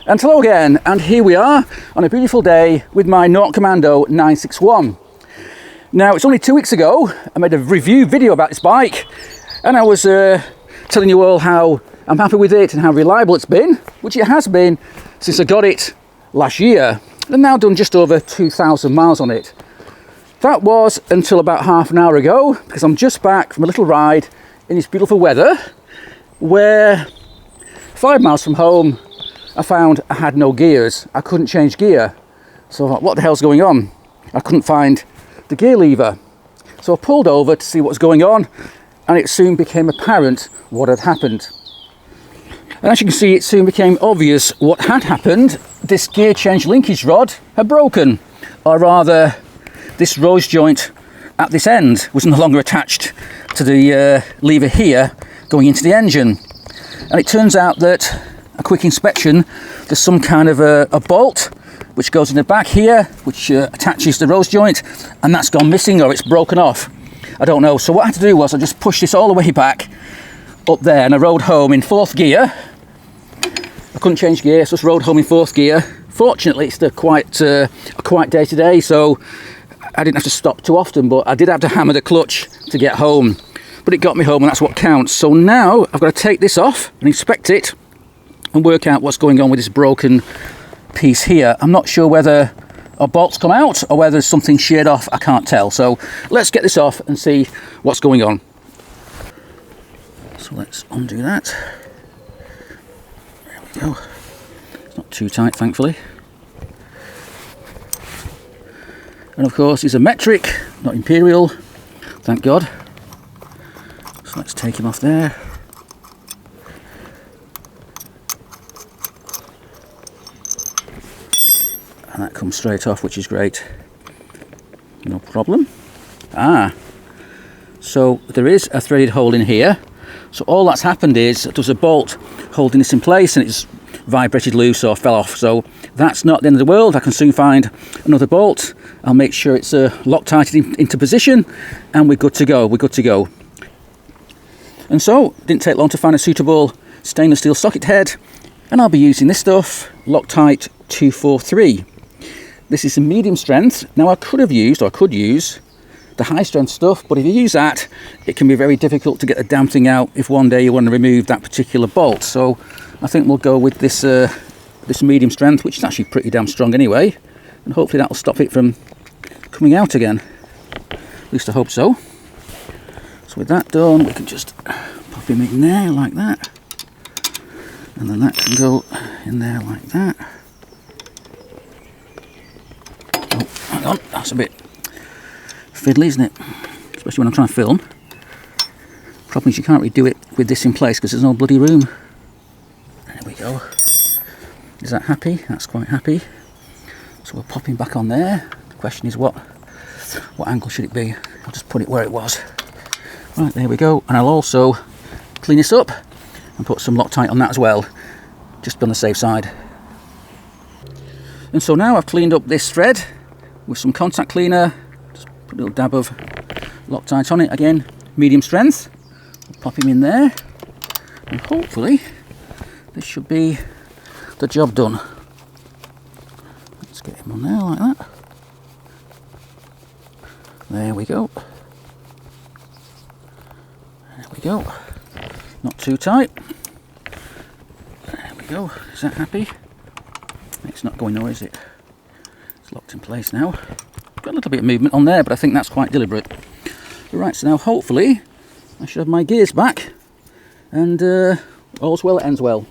And hello again, and here we are on a beautiful day with my Naught Commando 961. Now, it's only 2 weeks ago I made a review video about this bike, and I was telling you all how I'm happy with it and how reliable it's been, which it has been since I got it last year. I've now done just over 2,000 miles on it. That was until about half an hour ago, because I'm just back from a little ride in this beautiful weather, where 5 miles from home I found I had no gears. I couldn't change gear. So I thought, what the hell's going on? I couldn't find the gear lever. So I pulled over to see what was going on, and it soon became apparent what had happened. And as you can see, it soon became obvious what had happened. This gear change linkage rod had broken, or rather, this rose joint at this end was no longer attached to the lever here going into the engine. And it turns out that a quick inspection, there's some kind of a bolt which goes in the back here, which attaches the rose joint, and that's gone missing, or it's broken off. I don't know. So what I had to do was I just pushed this all the way back up there, and I rode home in 4th gear. I couldn't change gear, so I just rode home in 4th gear. Fortunately, it's a quiet day today, so I didn't have to stop too often, but I did have to hammer the clutch to get home. But it got me home, and that's what counts. So now I've got to take this off and inspect it and work out what's going on with this broken piece here. I'm not sure whether a bolt's come out or whether there's something sheared off. I can't tell. So let's get this off and see what's going on. So let's undo that. There we go. It's not too tight, thankfully. And of course, it's a metric, not imperial. Thank God. So let's take him off there. And that comes straight off, which is great. No problem. So there is a threaded hole in here. So all that's happened is there's a bolt holding this in place, and it's vibrated loose or fell off. So that's not the end of the world. I can soon find another bolt. I'll make sure it's Loctited into position, and we're good to go. We're good to go. And so it didn't take long to find a suitable stainless steel socket head, and I'll be using this stuff, Loctite 243. This is a medium strength. Now I could use the high strength stuff, but if you use that, it can be very difficult to get the damn thing out if one day you want to remove that particular bolt. So I think we'll go with this this medium strength, which is actually pretty damn strong anyway, and hopefully that'll stop it from coming out again. At least I hope so. So with that done, we can just pop him in there like that, and then that can go in there like that. Oh, hang on, that's a bit fiddly, isn't it? Especially when I'm trying to film. Problem is you can't really do it with this in place because there's no bloody room. There we go. Is that happy? That's quite happy. So we'll pop him back on there. The question is what angle should it be? I'll just put it where it was. Right, there we go. And I'll also clean this up and put some Loctite on that as well, just on the safe side. And so now I've cleaned up this thread with some contact cleaner. Just put a little dab of Loctite on it. Again, medium strength. We'll pop him in there, and hopefully this should be the job done. Let's get him on there like that. There we go. There we go. Not too tight. There we go. Is that happy? It's not going nowhere, is it? It's locked in place now. Got a little bit of movement on there, but I think that's quite deliberate. Right, so now hopefully I should have my gears back, and all's well that ends well.